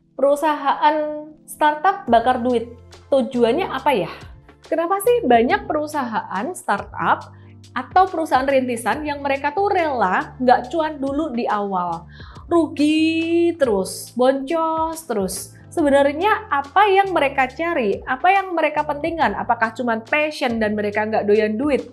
Perusahaan startup bakar duit. Tujuannya apa ya? Kenapa sih banyak perusahaan startup atau perusahaan rintisan yang mereka tuh rela nggak cuan dulu di awal? Rugi terus, boncos terus. Sebenarnya apa yang mereka cari? Apa yang mereka pentingkan? Apakah cuma passion dan mereka nggak doyan duit?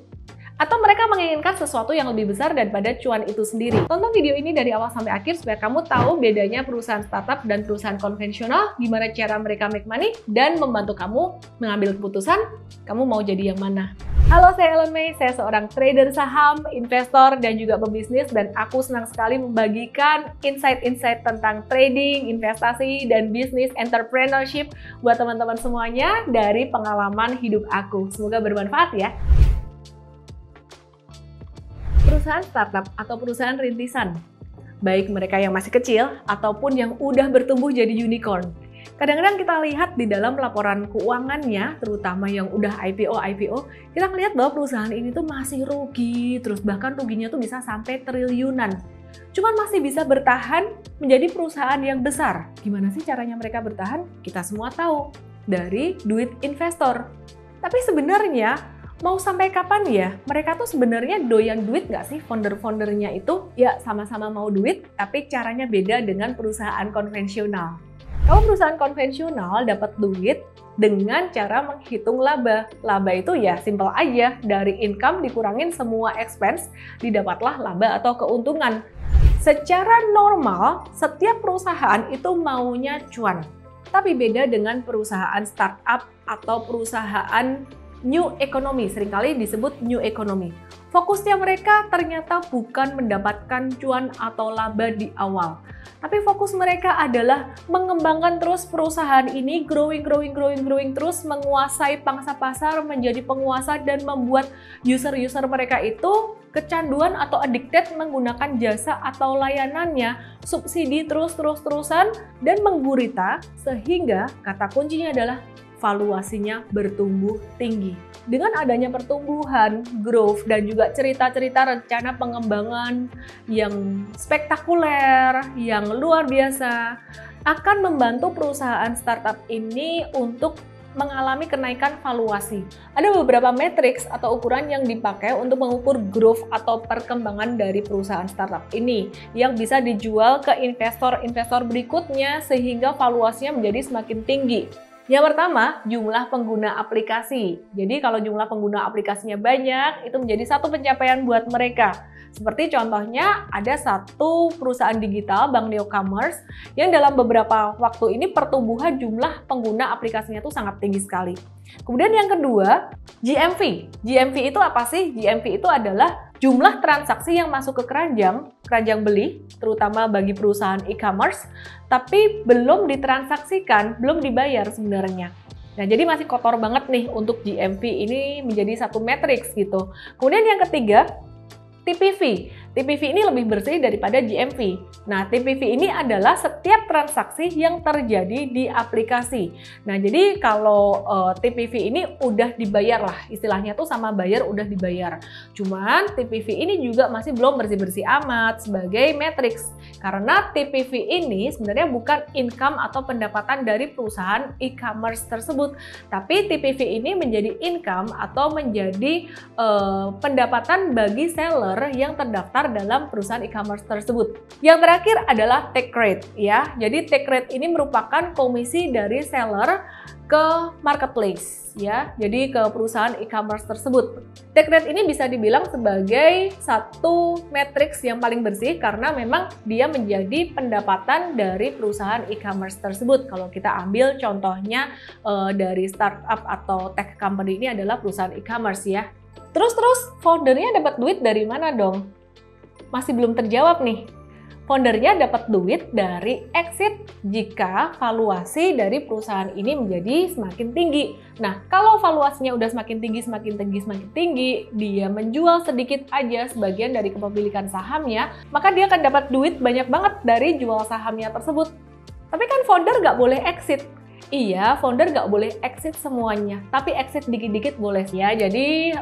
Atau mereka menginginkan sesuatu yang lebih besar daripada cuan itu sendiri. Tonton video ini dari awal sampai akhir supaya kamu tahu bedanya perusahaan startup dan perusahaan konvensional, gimana cara mereka make money, dan membantu kamu mengambil keputusan, kamu mau jadi yang mana. Halo, saya Ellen May, saya seorang trader saham, investor, dan juga pebisnis, dan aku senang sekali membagikan insight-insight tentang trading, investasi, dan bisnis entrepreneurship buat teman-teman semuanya dari pengalaman hidup aku. Semoga bermanfaat ya. Perusahaan startup atau perusahaan rintisan, baik mereka yang masih kecil ataupun yang udah bertumbuh jadi unicorn. Kadang-kadang kita lihat di dalam laporan keuangannya, terutama yang udah IPO, kita ngelihat bahwa perusahaan ini tuh masih rugi, terus bahkan ruginya tuh bisa sampai triliunan. Cuman masih bisa bertahan menjadi perusahaan yang besar. Gimana sih caranya mereka bertahan? Kita semua tahu, dari duit investor. Tapi sebenarnya mau sampai kapan ya? Mereka tuh sebenarnya doyan duit nggak sih founder-foundernya itu? Ya sama-sama mau duit, tapi caranya beda dengan perusahaan konvensional. Kalau perusahaan konvensional dapat duit dengan cara menghitung laba. Laba itu ya simple aja, dari income dikurangin semua expense, didapatlah laba atau keuntungan. Secara normal, setiap perusahaan itu maunya cuan. Tapi beda dengan perusahaan startup atau perusahaan new economy, seringkali disebut new economy. Fokusnya mereka ternyata bukan mendapatkan cuan atau laba di awal. Tapi fokus mereka adalah mengembangkan terus perusahaan ini, growing terus, menguasai pangsa pasar, menjadi penguasa, dan membuat user-user mereka itu kecanduan atau addicted menggunakan jasa atau layanannya, subsidi terus-terusan, dan menggurita, sehingga kata kuncinya adalah valuasinya bertumbuh tinggi. Dengan adanya pertumbuhan, growth, dan juga cerita-cerita rencana pengembangan yang spektakuler, yang luar biasa, akan membantu perusahaan startup ini untuk mengalami kenaikan valuasi. Ada beberapa matriks atau ukuran yang dipakai untuk mengukur growth atau perkembangan dari perusahaan startup ini yang bisa dijual ke investor-investor berikutnya sehingga valuasinya menjadi semakin tinggi. Yang pertama, jumlah pengguna aplikasi. Jadi kalau jumlah pengguna aplikasinya banyak, itu menjadi satu pencapaian buat mereka. Seperti contohnya, ada satu perusahaan digital, Bank Newcomers, yang dalam beberapa waktu ini pertumbuhan jumlah pengguna aplikasinya itu sangat tinggi sekali. Kemudian yang kedua, GMV. GMV itu apa sih? GMV itu adalah jumlah transaksi yang masuk ke keranjang beli, terutama bagi perusahaan e-commerce, tapi belum ditransaksikan, belum dibayar sebenarnya. Nah, jadi masih kotor banget nih untuk GMV ini menjadi satu matriks gitu. Kemudian yang ketiga, TPV. TPV ini lebih bersih daripada GMV. Nah, TPV ini adalah setiap transaksi yang terjadi di aplikasi. Nah, jadi kalau TPV ini udah dibayar lah, istilahnya tuh sama bayar udah dibayar. Cuman TPV ini juga masih belum bersih-bersih amat sebagai matriks. Karena TPV ini sebenarnya bukan income atau pendapatan dari perusahaan e-commerce tersebut. Tapi TPV ini menjadi income atau menjadi pendapatan bagi seller yang terdaftar dalam perusahaan e-commerce tersebut. Yang terakhir adalah take rate ya. Jadi take rate ini merupakan komisi dari seller ke marketplace ya. Jadi ke perusahaan e-commerce tersebut. Take rate ini bisa dibilang sebagai satu matriks yang paling bersih karena memang dia menjadi pendapatan dari perusahaan e-commerce tersebut. Kalau kita ambil contohnya dari startup atau tech company ini adalah perusahaan e-commerce ya. Terus foundernya dapat duit dari mana dong? Masih belum terjawab nih. Foundernya dapat duit dari exit jika valuasi dari perusahaan ini menjadi semakin tinggi. Nah, kalau valuasinya udah semakin tinggi, dia menjual sedikit aja sebagian dari kepemilikan sahamnya, maka dia akan dapat duit banyak banget dari jual sahamnya tersebut. Tapi kan founder nggak boleh exit. Iya, founder nggak boleh exit semuanya, tapi exit dikit-dikit boleh ya. Jadi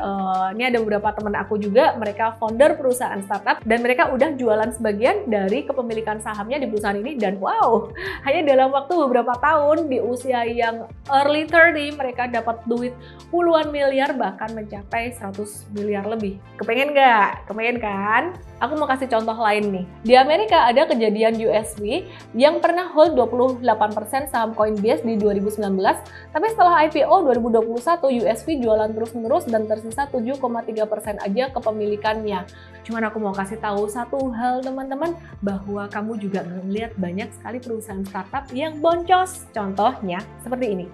ini ada beberapa teman aku juga, mereka founder perusahaan startup dan mereka udah jualan sebagian dari kepemilikan sahamnya di perusahaan ini dan wow, hanya dalam waktu beberapa tahun di usia yang early 30 mereka dapat duit puluhan miliar bahkan mencapai 100 miliar lebih. Kepengen nggak? Kepengen kan? Aku mau kasih contoh lain nih. Di Amerika ada kejadian USV yang pernah hold 28% saham Coinbase di 2019, tapi setelah IPO 2021 USV jualan terus-menerus dan tersisa 7,3% aja kepemilikannya. Cuman aku mau kasih tahu satu hal teman-teman, bahwa kamu juga melihat banyak sekali perusahaan startup yang boncos. Contohnya seperti ini.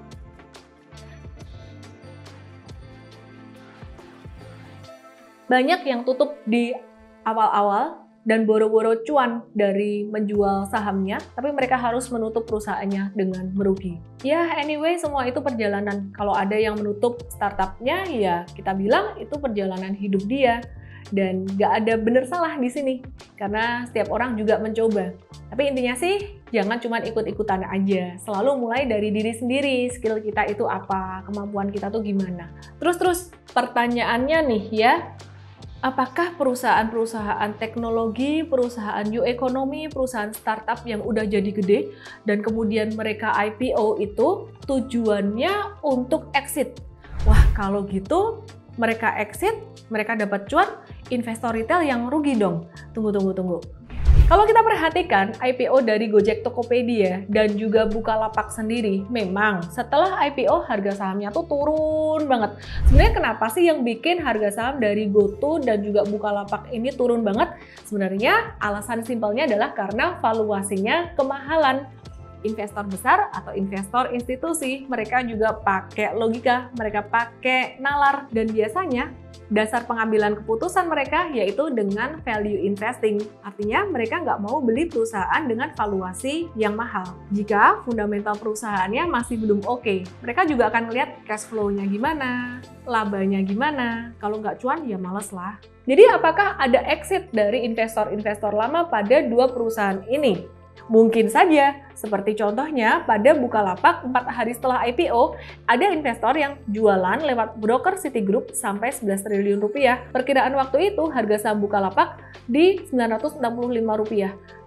Banyak yang tutup di awal-awal dan boro-boro cuan dari menjual sahamnya, tapi mereka harus menutup perusahaannya dengan merugi. Ya, anyway, semua itu perjalanan. Kalau ada yang menutup startupnya, ya kita bilang itu perjalanan hidup dia. Dan nggak ada bener salah di sini, karena setiap orang juga mencoba. Tapi intinya sih, jangan cuma ikut-ikutan aja. Selalu mulai dari diri sendiri, skill kita itu apa, kemampuan kita tuh gimana. Terus pertanyaannya nih ya, apakah perusahaan-perusahaan teknologi, perusahaan new economy, perusahaan startup yang udah jadi gede, dan kemudian mereka IPO itu tujuannya untuk exit? Wah, kalau gitu mereka exit, mereka dapat cuan, investor retail yang rugi dong. Tunggu. Kalau kita perhatikan IPO dari Gojek Tokopedia dan juga Bukalapak sendiri, memang setelah IPO harga sahamnya tuh turun banget. Sebenarnya kenapa sih yang bikin harga saham dari GoTo dan juga Bukalapak ini turun banget? Sebenarnya alasan simpelnya adalah karena valuasinya kemahalan. Investor besar atau investor institusi, mereka juga pakai logika, mereka pakai nalar, dan biasanya dasar pengambilan keputusan mereka yaitu dengan value investing. Artinya mereka nggak mau beli perusahaan dengan valuasi yang mahal. Jika fundamental perusahaannya masih belum oke, mereka juga akan melihat cash flow-nya gimana, labanya gimana. Kalau nggak cuan ya males lah. Jadi apakah ada exit dari investor-investor lama pada dua perusahaan ini? Mungkin saja, seperti contohnya pada Bukalapak 4 hari setelah IPO, ada investor yang jualan lewat broker Citigroup sampai 11 triliun rupiah. Perkiraan waktu itu harga saham Bukalapak di Rp965.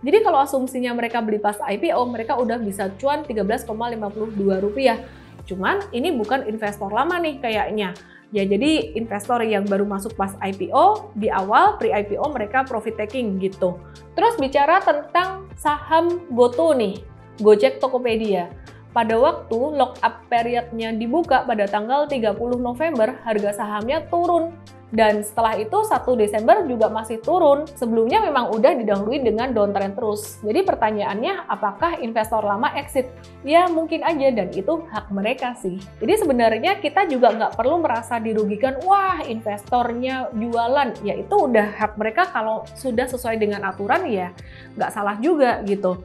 Jadi kalau asumsinya mereka beli pas IPO, mereka udah bisa cuan Rp13,52. Cuman ini bukan investor lama nih kayaknya. Ya, jadi investor yang baru masuk pas IPO, di awal pre-IPO mereka profit taking gitu. Terus bicara tentang saham GoTo nih, Gojek Tokopedia. Pada waktu lock up periodnya dibuka pada tanggal 30 November, harga sahamnya turun. Dan setelah itu 1 Desember juga masih turun. Sebelumnya memang udah didahului dengan downtrend terus. Jadi pertanyaannya, apakah investor lama exit? Ya mungkin aja, dan itu hak mereka sih. Jadi sebenarnya kita juga nggak perlu merasa dirugikan, wah investornya jualan. Ya itu udah hak mereka, kalau sudah sesuai dengan aturan ya nggak salah juga gitu.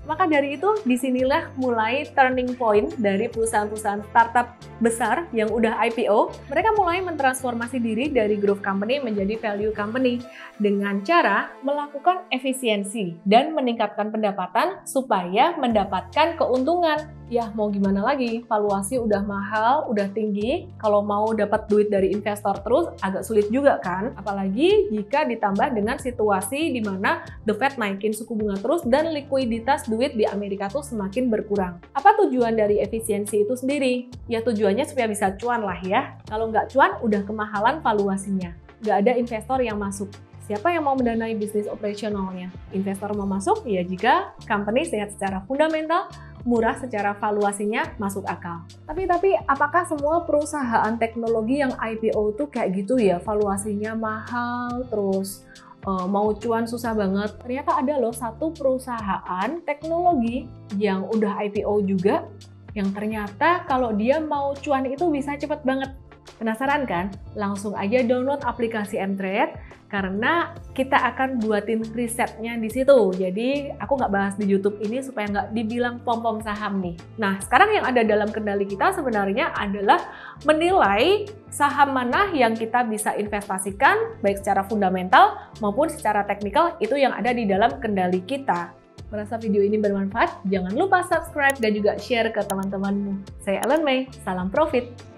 Maka dari itu, disinilah mulai turning point dari perusahaan-perusahaan startup besar yang udah IPO. Mereka mulai mentransformasi diri dari growth company menjadi value company dengan cara melakukan efisiensi dan meningkatkan pendapatan supaya mendapatkan keuntungan. Ya mau gimana lagi, valuasi udah mahal, udah tinggi, kalau mau dapat duit dari investor terus agak sulit juga kan? Apalagi jika ditambah dengan situasi di mana The Fed naikin suku bunga terus dan likuiditas duit di Amerika tuh semakin berkurang. Apa tujuan dari efisiensi itu sendiri? Ya tujuannya supaya bisa cuan lah ya. Kalau nggak cuan, udah kemahalan valuasinya. Nggak ada investor yang masuk. Siapa yang mau mendanai bisnis operasionalnya? Investor mau masuk ya jika company sehat secara fundamental, murah secara valuasinya, masuk akal. Tapi apakah semua perusahaan teknologi yang IPO tuh kayak gitu ya? Valuasinya mahal, terus mau cuan susah banget. Ternyata ada loh satu perusahaan teknologi yang udah IPO juga, yang ternyata kalau dia mau cuan itu bisa cepet banget. Penasaran kan? Langsung aja download aplikasi mTrade karena kita akan buatin risetnya di situ. Jadi aku nggak bahas di YouTube ini supaya nggak dibilang pom-pom saham nih. Nah, sekarang yang ada dalam kendali kita sebenarnya adalah menilai saham mana yang kita bisa investasikan baik secara fundamental maupun secara teknikal, itu yang ada di dalam kendali kita. Merasa video ini bermanfaat? Jangan lupa subscribe dan juga share ke teman-temanmu. Saya Ellen May, salam profit!